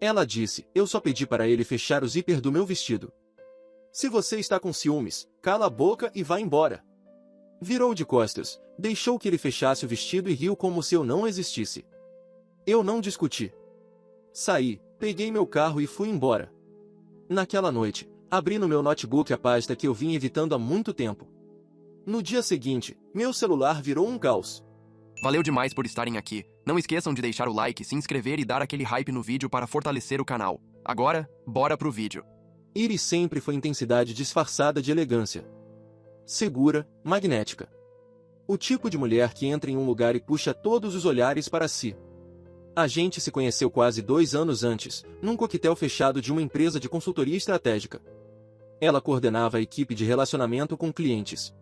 Ela disse, eu só pedi para ele fechar o zíper do meu vestido. Se você está com ciúmes, cala a boca e vá embora. Virou de costas, deixou que ele fechasse o vestido e riu como se eu não existisse. Eu não discuti. Saí, peguei meu carro e fui embora. Naquela noite, abri no meu notebook a pasta que eu vim evitando há muito tempo. No dia seguinte, meu celular virou um caos. Valeu demais por estarem aqui. Não esqueçam de deixar o like, se inscrever e dar aquele hype no vídeo para fortalecer o canal. Agora, bora pro vídeo. Iris sempre foi intensidade disfarçada de elegância. Segura, magnética. O tipo de mulher que entra em um lugar e puxa todos os olhares para si. A gente se conheceu quase 2 anos antes, num coquetel fechado de uma empresa de consultoria estratégica. Ela coordenava a equipe de relacionamento com clientes.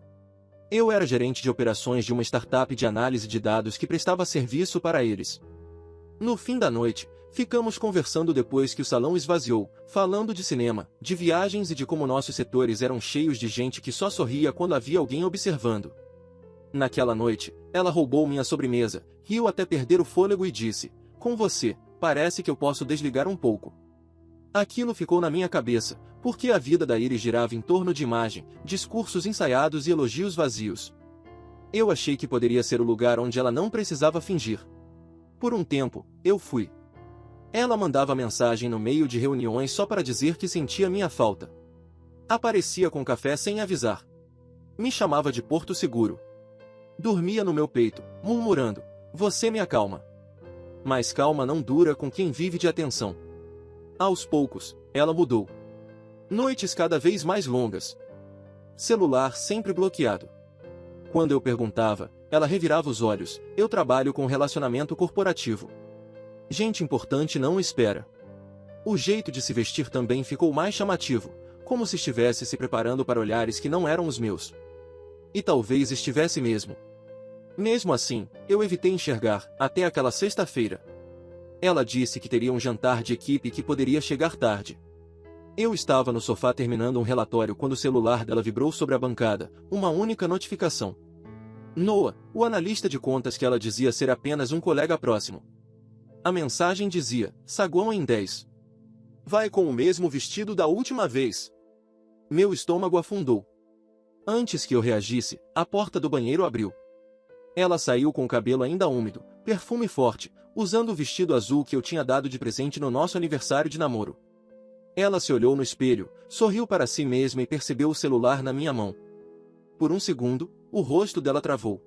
Eu era gerente de operações de uma startup de análise de dados que prestava serviço para eles. No fim da noite, ficamos conversando depois que o salão esvaziou, falando de cinema, de viagens e de como nossos setores eram cheios de gente que só sorria quando havia alguém observando. Naquela noite, ela roubou minha sobremesa, riu até perder o fôlego e disse, com você, parece que eu posso desligar um pouco. Aquilo ficou na minha cabeça, porque a vida da Iris girava em torno de imagem, discursos ensaiados e elogios vazios. Eu achei que poderia ser o lugar onde ela não precisava fingir. Por um tempo, eu fui. Ela mandava mensagem no meio de reuniões só para dizer que sentia minha falta. Aparecia com café sem avisar. Me chamava de Porto Seguro. Dormia no meu peito, murmurando, você me acalma. Mas calma não dura com quem vive de atenção. Aos poucos, ela mudou. Noites cada vez mais longas. Celular sempre bloqueado. Quando eu perguntava, ela revirava os olhos, eu trabalho com relacionamento corporativo. Gente importante não espera. O jeito de se vestir também ficou mais chamativo, como se estivesse se preparando para olhares que não eram os meus. E talvez estivesse mesmo. Mesmo assim, eu evitei enxergar, até aquela sexta-feira. Ela disse que teria um jantar de equipe e que poderia chegar tarde. Eu estava no sofá terminando um relatório quando o celular dela vibrou sobre a bancada, uma única notificação. Noah, o analista de contas que ela dizia ser apenas um colega próximo. A mensagem dizia, saguão em 10. Vai com o mesmo vestido da última vez. Meu estômago afundou. Antes que eu reagisse, a porta do banheiro abriu. Ela saiu com o cabelo ainda úmido, perfume forte, usando o vestido azul que eu tinha dado de presente no nosso aniversário de namoro. Ela se olhou no espelho, sorriu para si mesma e percebeu o celular na minha mão. Por um segundo, o rosto dela travou.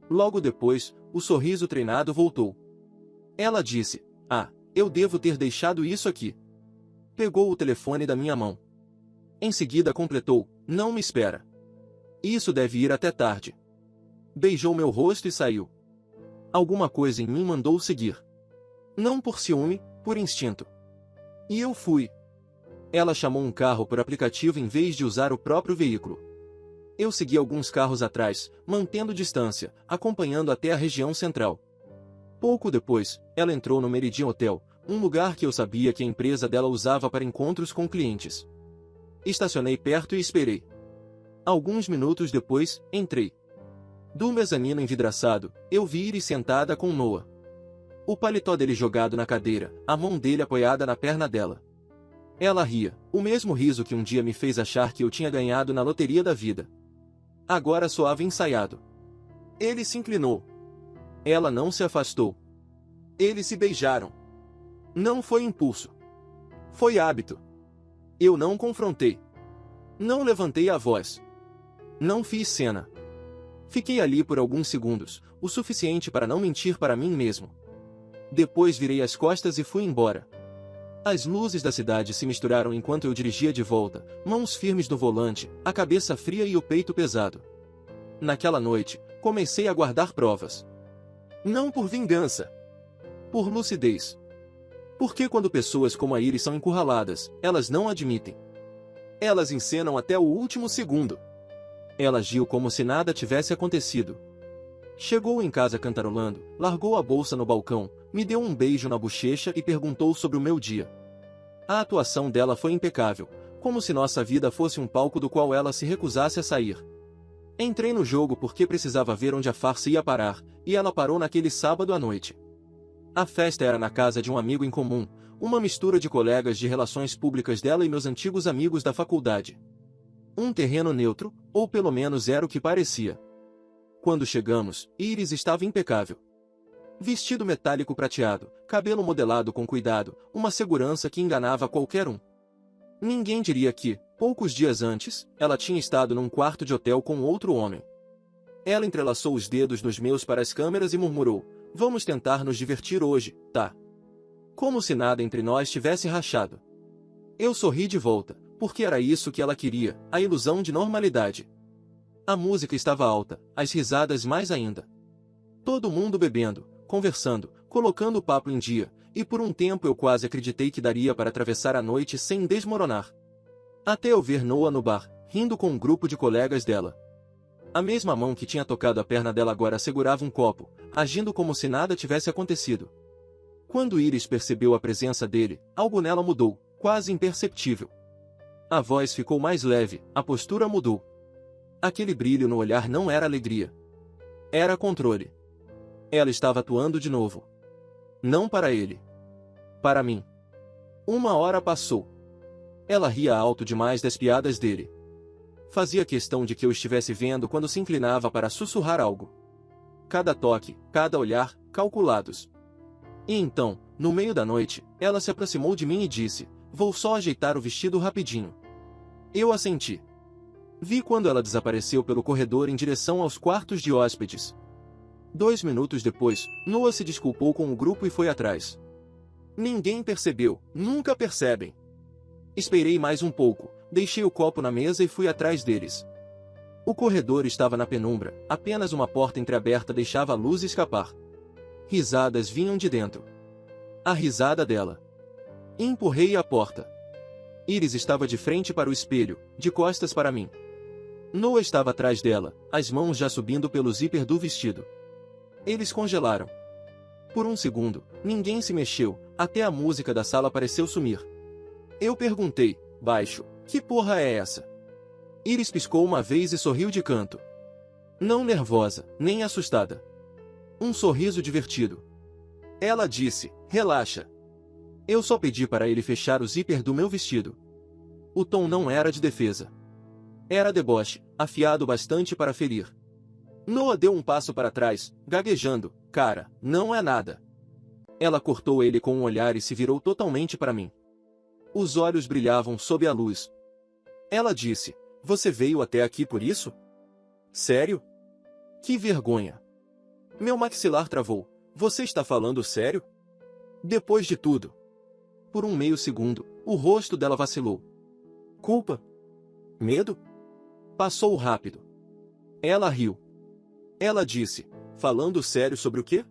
Logo depois, o sorriso treinado voltou. Ela disse, eu devo ter deixado isso aqui. Pegou o telefone da minha mão. Em seguida completou, não me espera. Isso deve ir até tarde. Beijou meu rosto e saiu. Alguma coisa em mim mandou seguir. Não por ciúme, por instinto. E eu fui. Ela chamou um carro por aplicativo em vez de usar o próprio veículo. Eu segui alguns carros atrás, mantendo distância, acompanhando até a região central. Pouco depois, ela entrou no Meridian Hotel, um lugar que eu sabia que a empresa dela usava para encontros com clientes. Estacionei perto e esperei. Alguns minutos depois, entrei. Do mezanino envidraçado, eu vi Iris sentada com Noah. O paletó dele jogado na cadeira, a mão dele apoiada na perna dela. Ela ria, o mesmo riso que um dia me fez achar que eu tinha ganhado na loteria da vida. Agora soava ensaiado. Ele se inclinou. Ela não se afastou. Eles se beijaram. Não foi impulso. Foi hábito. Eu não confrontei. Não levantei a voz. Não fiz cena. Fiquei ali por alguns segundos, o suficiente para não mentir para mim mesmo. Depois virei as costas e fui embora. As luzes da cidade se misturaram enquanto eu dirigia de volta, mãos firmes no volante, a cabeça fria e o peito pesado. Naquela noite, comecei a guardar provas. Não por vingança. Por lucidez. Porque quando pessoas como a Iris são encurraladas, elas não admitem. Elas encenam até o último segundo. Ela agiu como se nada tivesse acontecido. Chegou em casa cantarolando, largou a bolsa no balcão, me deu um beijo na bochecha e perguntou sobre o meu dia. A atuação dela foi impecável, como se nossa vida fosse um palco do qual ela se recusasse a sair. Entrei no jogo porque precisava ver onde a farsa ia parar, e ela parou naquele sábado à noite. A festa era na casa de um amigo em comum, uma mistura de colegas de relações públicas dela e meus antigos amigos da faculdade. Um terreno neutro, ou pelo menos era o que parecia. Quando chegamos, Iris estava impecável. Vestido metálico prateado, cabelo modelado com cuidado, uma segurança que enganava qualquer um. Ninguém diria que, poucos dias antes, ela tinha estado num quarto de hotel com outro homem. Ela entrelaçou os dedos nos meus para as câmeras e murmurou: "Vamos tentar nos divertir hoje, tá?" Como se nada entre nós tivesse rachado. Eu sorri de volta, porque era isso que ela queria, a ilusão de normalidade. A música estava alta, as risadas mais ainda. Todo mundo bebendo, conversando, colocando o papo em dia, e por um tempo eu quase acreditei que daria para atravessar a noite sem desmoronar. Até eu ver Noah no bar, rindo com um grupo de colegas dela. A mesma mão que tinha tocado a perna dela agora segurava um copo, agindo como se nada tivesse acontecido. Quando Iris percebeu a presença dele, algo nela mudou, quase imperceptível. A voz ficou mais leve, a postura mudou. Aquele brilho no olhar não era alegria. Era controle. Ela estava atuando de novo. Não para ele. Para mim. 1 hora passou. Ela ria alto demais das piadas dele. Fazia questão de que eu estivesse vendo quando se inclinava para sussurrar algo. Cada toque, cada olhar, calculados. E então, no meio da noite, ela se aproximou de mim e disse: "Vou só ajeitar o vestido rapidinho." Eu assenti. Vi quando ela desapareceu pelo corredor em direção aos quartos de hóspedes. 2 minutos depois, Noah se desculpou com o grupo e foi atrás. Ninguém percebeu, nunca percebem. Esperei mais um pouco, deixei o copo na mesa e fui atrás deles. O corredor estava na penumbra, apenas uma porta entreaberta deixava a luz escapar. Risadas vinham de dentro. A risada dela. Empurrei a porta. Iris estava de frente para o espelho, de costas para mim. Noah estava atrás dela, as mãos já subindo pelo zíper do vestido. Eles congelaram. Por um segundo, ninguém se mexeu, até a música da sala pareceu sumir. Eu perguntei, baixo: "Que porra é essa?" Iris piscou uma vez e sorriu de canto. Não nervosa, nem assustada. Um sorriso divertido. Ela disse: "Relaxa." Eu só pedi para ele fechar o zíper do meu vestido. O tom não era de defesa. Era deboche, afiado bastante para ferir. Noah deu um passo para trás, gaguejando: "Cara, não é nada." Ela cortou ele com um olhar e se virou totalmente para mim. Os olhos brilhavam sob a luz. Ela disse: "Você veio até aqui por isso? Sério? Que vergonha." Meu maxilar travou. "Você está falando sério?" Depois de tudo. Por um meio segundo, o rosto dela vacilou. Culpa? Medo? Passou rápido. Ela riu. Ela disse: "Falando sério sobre o quê?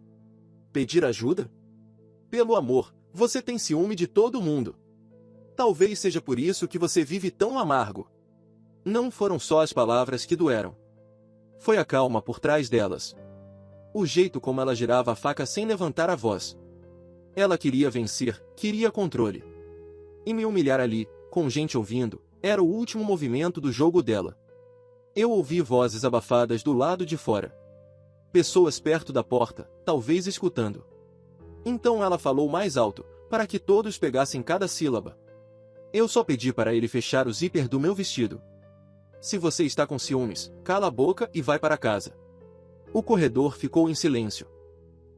Pedir ajuda? Pelo amor, você tem ciúme de todo mundo. Talvez seja por isso que você vive tão amargo." Não foram só as palavras que doeram. Foi a calma por trás delas. O jeito como ela girava a faca sem levantar a voz. Ela queria vencer, queria controle. E me humilhar ali, com gente ouvindo, era o último movimento do jogo dela. Eu ouvi vozes abafadas do lado de fora. Pessoas perto da porta, talvez escutando. Então ela falou mais alto, para que todos pegassem cada sílaba. Eu só pedi para ele fechar o zíper do meu vestido. "Se você está com ciúmes, cala a boca e vai para casa." O corredor ficou em silêncio.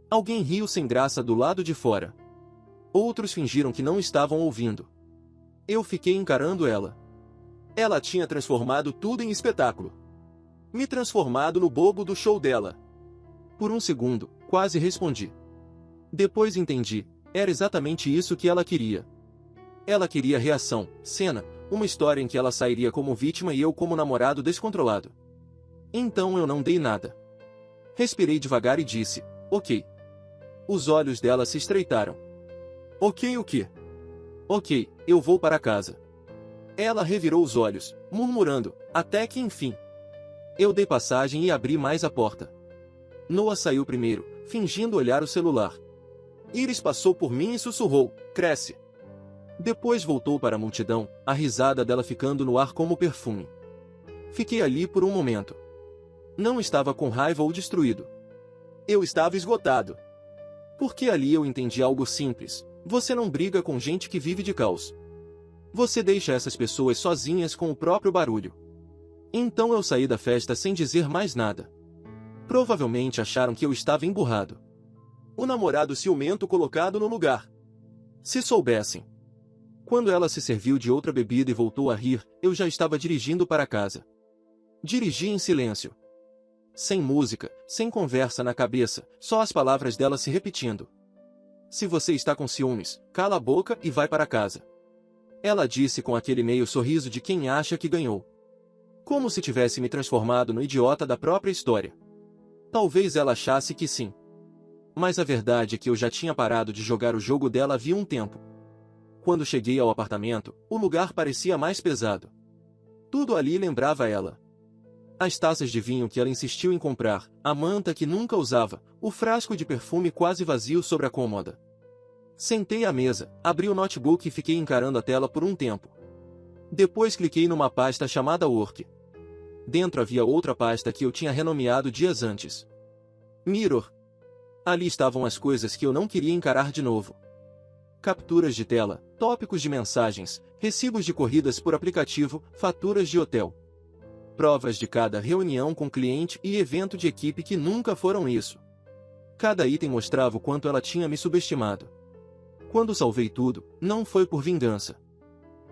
Alguém riu sem graça do lado de fora. Outros fingiram que não estavam ouvindo. Eu fiquei encarando ela. Ela tinha transformado tudo em espetáculo. Me transformado no bobo do show dela. Por um segundo, quase respondi. Depois entendi, era exatamente isso que ela queria. Ela queria reação, cena, uma história em que ela sairia como vítima e eu como namorado descontrolado. Então eu não dei nada. Respirei devagar e disse: "Ok." Os olhos dela se estreitaram. "Ok o quê?" "Ok, eu vou para casa." Ela revirou os olhos, murmurando, até que enfim. Eu dei passagem e abri mais a porta. Noah saiu primeiro, fingindo olhar o celular. Iris passou por mim e sussurrou: "Cresce." Depois voltou para a multidão, a risada dela ficando no ar como perfume. Fiquei ali por um momento. Não estava com raiva ou destruído. Eu estava esgotado. Porque ali eu entendi algo simples: Você não briga com gente que vive de caos. Você deixa essas pessoas sozinhas com o próprio barulho. Então eu saí da festa sem dizer mais nada. Provavelmente acharam que eu estava emburrado. O namorado ciumento colocado no lugar. Se soubessem. Quando ela se serviu de outra bebida e voltou a rir, eu já estava dirigindo para casa. Dirigi em silêncio. Sem música, sem conversa na cabeça, só as palavras dela se repetindo. Se você está com ciúmes, cala a boca e vai para casa. Ela disse com aquele meio sorriso de quem acha que ganhou. Como se tivesse me transformado no idiota da própria história. Talvez ela achasse que sim. Mas a verdade é que eu já tinha parado de jogar o jogo dela havia um tempo. Quando cheguei ao apartamento, o lugar parecia mais pesado. Tudo ali lembrava ela. As taças de vinho que ela insistiu em comprar, a manta que nunca usava, o frasco de perfume quase vazio sobre a cômoda. Sentei à mesa, abri o notebook e fiquei encarando a tela por um tempo. Depois cliquei numa pasta chamada Work. Dentro havia outra pasta que eu tinha renomeado dias antes. Mirror. Ali estavam as coisas que eu não queria encarar de novo. Capturas de tela, tópicos de mensagens, recibos de corridas por aplicativo, faturas de hotel. Provas de cada reunião com cliente e evento de equipe que nunca foram isso. Cada item mostrava o quanto ela tinha me subestimado. Quando salvei tudo, não foi por vingança.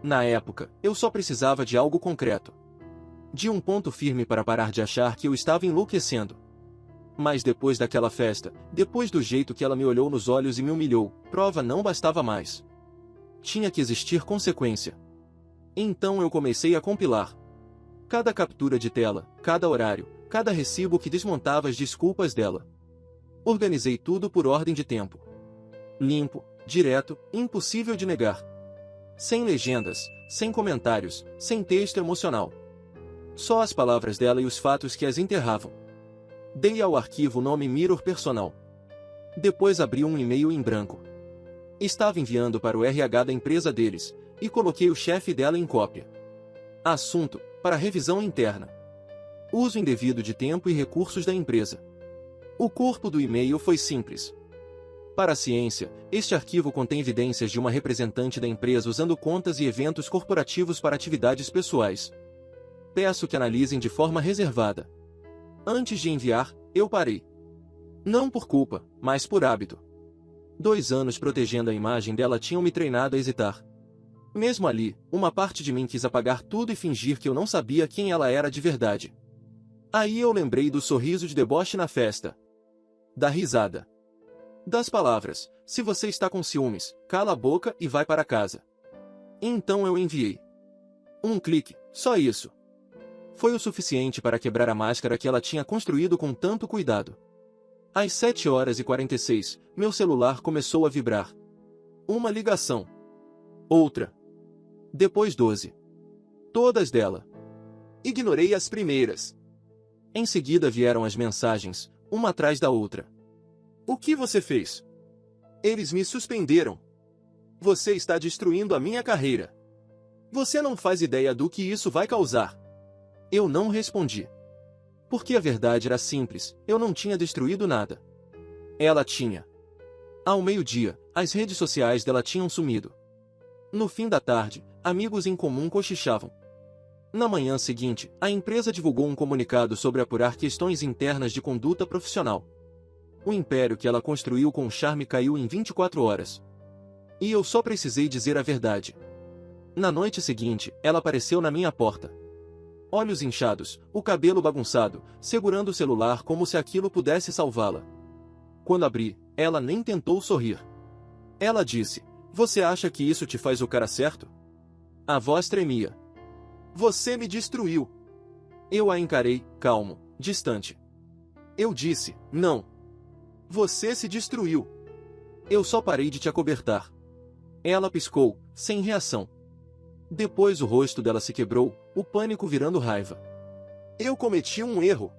Na época, eu só precisava de algo concreto. De um ponto firme para parar de achar que eu estava enlouquecendo. Mas depois daquela festa, depois do jeito que ela me olhou nos olhos e me humilhou, prova não bastava mais. Tinha que existir consequência. Então eu comecei a compilar. Cada captura de tela, cada horário, cada recibo que desmontava as desculpas dela. Organizei tudo por ordem de tempo. Limpo, direto, impossível de negar. Sem legendas, sem comentários, sem texto emocional. Só as palavras dela e os fatos que as enterravam. Dei ao arquivo o nome Mirror Personal. Depois abri um e-mail em branco. Estava enviando para o RH da empresa deles, e coloquei o chefe dela em cópia. Assunto: para revisão interna. Uso indevido de tempo e recursos da empresa. O corpo do e-mail foi simples. Para a ciência, este arquivo contém evidências de uma representante da empresa usando contas e eventos corporativos para atividades pessoais. Peço que analisem de forma reservada. Antes de enviar, eu parei. Não por culpa, mas por hábito. 2 anos protegendo a imagem dela tinham me treinado a hesitar. Mesmo ali, uma parte de mim quis apagar tudo e fingir que eu não sabia quem ela era de verdade. Aí eu lembrei do sorriso de deboche na festa. Da risada. Das palavras: se você está com ciúmes, cala a boca e vai para casa. Então eu enviei. Um clique, só isso. Foi o suficiente para quebrar a máscara que ela tinha construído com tanto cuidado. Às 7h46, meu celular começou a vibrar. Uma ligação. Outra. Depois 12. Todas dela. Ignorei as primeiras. Em seguida vieram as mensagens, uma atrás da outra. O que você fez? Eles me suspenderam. Você está destruindo a minha carreira. Você não faz ideia do que isso vai causar. Eu não respondi. Porque a verdade era simples, eu não tinha destruído nada. Ela tinha. Ao meio-dia, as redes sociais dela tinham sumido. No fim da tarde, amigos em comum cochichavam. Na manhã seguinte, a empresa divulgou um comunicado sobre apurar questões internas de conduta profissional. O império que ela construiu com charme caiu em 24 horas. E eu só precisei dizer a verdade. Na noite seguinte, ela apareceu na minha porta. Olhos inchados, o cabelo bagunçado, segurando o celular como se aquilo pudesse salvá-la. Quando abri, ela nem tentou sorrir. Ela disse: "Você acha que isso te faz o cara certo?" A voz tremia. "Você me destruiu." Eu a encarei, calmo, distante. Eu disse: "Não. Você se destruiu. Eu só parei de te acobertar." Ela piscou, sem reação. Depois o rosto dela se quebrou, o pânico virando raiva. Eu cometi um erro.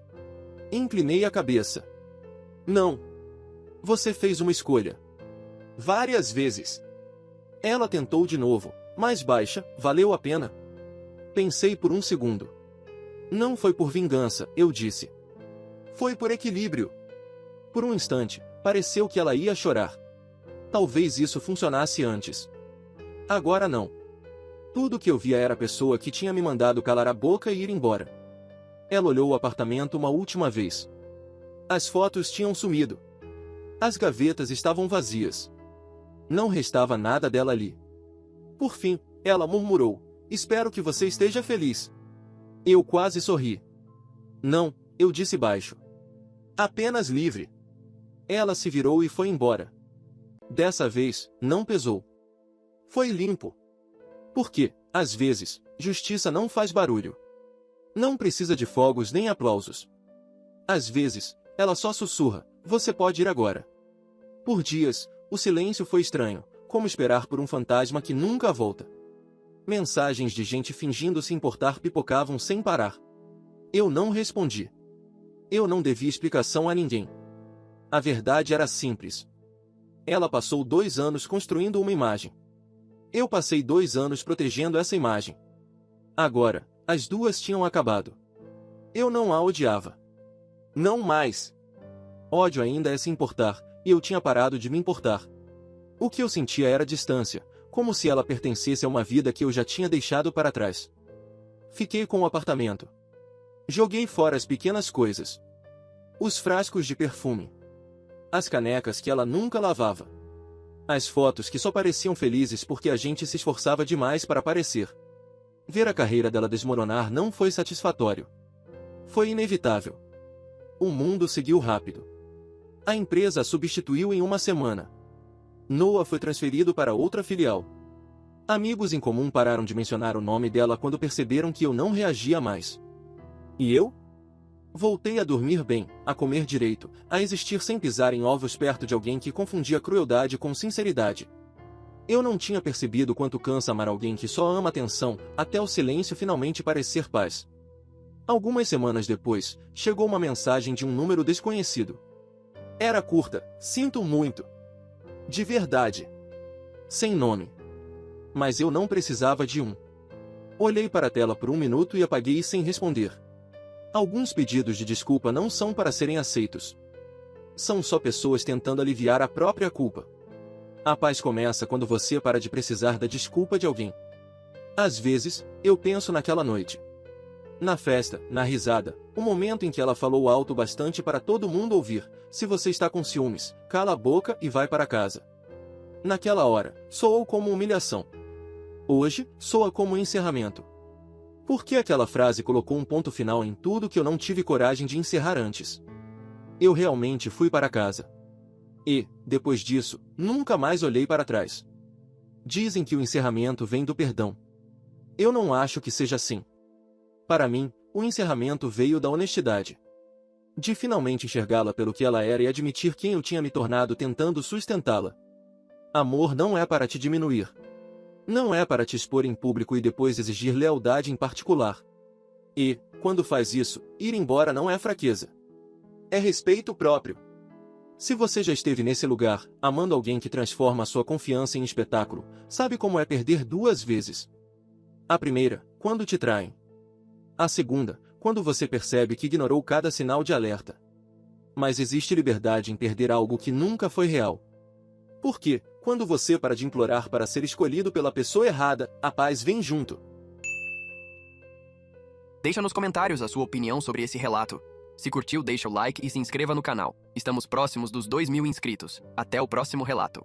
Inclinei a cabeça. Não. Você fez uma escolha. Várias vezes. Ela tentou de novo, mais baixa, valeu a pena? Pensei por um segundo. Não foi por vingança, eu disse. Foi por equilíbrio. Por um instante, pareceu que ela ia chorar. Talvez isso funcionasse antes. Agora não. Tudo que eu via era a pessoa que tinha me mandado calar a boca e ir embora. Ela olhou o apartamento uma última vez. As fotos tinham sumido. As gavetas estavam vazias. Não restava nada dela ali. Por fim, ela murmurou: "Espero que você esteja feliz." Eu quase sorri. "Não," eu disse baixo. "Apenas livre." Ela se virou e foi embora. Dessa vez, não pesou. Foi limpo. Porque, às vezes, justiça não faz barulho. Não precisa de fogos nem aplausos. Às vezes, ela só sussurra: "Você pode ir agora." Por dias, o silêncio foi estranho, como esperar por um fantasma que nunca volta. Mensagens de gente fingindo se importar pipocavam sem parar. Eu não respondi. Eu não devia explicação a ninguém. A verdade era simples. Ela passou 2 anos construindo uma imagem. Eu passei 2 anos protegendo essa imagem. Agora, as duas tinham acabado. Eu não a odiava. Não mais. Ódio ainda é se importar, e eu tinha parado de me importar. O que eu sentia era distância, como se ela pertencesse a uma vida que eu já tinha deixado para trás. Fiquei com o apartamento. Joguei fora as pequenas coisas. Os frascos de perfume. As canecas que ela nunca lavava. As fotos que só pareciam felizes porque a gente se esforçava demais para parecer. Ver a carreira dela desmoronar não foi satisfatório. Foi inevitável. O mundo seguiu rápido. A empresa a substituiu em uma semana. Noah foi transferido para outra filial. Amigos em comum pararam de mencionar o nome dela quando perceberam que eu não reagia mais. E eu? Voltei a dormir bem, a comer direito, a existir sem pisar em ovos perto de alguém que confundia crueldade com sinceridade. Eu não tinha percebido quanto cansa amar alguém que só ama atenção, até o silêncio finalmente parecer paz. Algumas semanas depois, chegou uma mensagem de um número desconhecido. Era curta: "Sinto muito." De verdade. Sem nome. Mas eu não precisava de um. Olhei para a tela por 1 minuto e apaguei sem responder. Alguns pedidos de desculpa não são para serem aceitos. São só pessoas tentando aliviar a própria culpa. A paz começa quando você para de precisar da desculpa de alguém. Às vezes, eu penso naquela noite. Na festa, na risada, o momento em que ela falou alto bastante para todo mundo ouvir: "Se você está com ciúmes, cala a boca e vai para casa." Naquela hora, soou como humilhação. Hoje, soa como encerramento. Por que aquela frase colocou um ponto final em tudo que eu não tive coragem de encerrar antes? Eu realmente fui para casa. E, depois disso, nunca mais olhei para trás. Dizem que o encerramento vem do perdão. Eu não acho que seja assim. Para mim, o encerramento veio da honestidade. De finalmente enxergá-la pelo que ela era e admitir quem eu tinha me tornado tentando sustentá-la. Amor não é para te diminuir. Não é para te expor em público e depois exigir lealdade em particular. E, quando faz isso, ir embora não é fraqueza. É respeito próprio. Se você já esteve nesse lugar, amando alguém que transforma a sua confiança em espetáculo, sabe como é perder 2 vezes. A primeira, quando te traem. A segunda, quando você percebe que ignorou cada sinal de alerta. Mas existe liberdade em perder algo que nunca foi real. Porque, quando você para de implorar para ser escolhido pela pessoa errada, a paz vem junto. Deixa nos comentários a sua opinião sobre esse relato. Se curtiu, deixa o like e se inscreva no canal. Estamos próximos dos 2.000 inscritos. Até o próximo relato.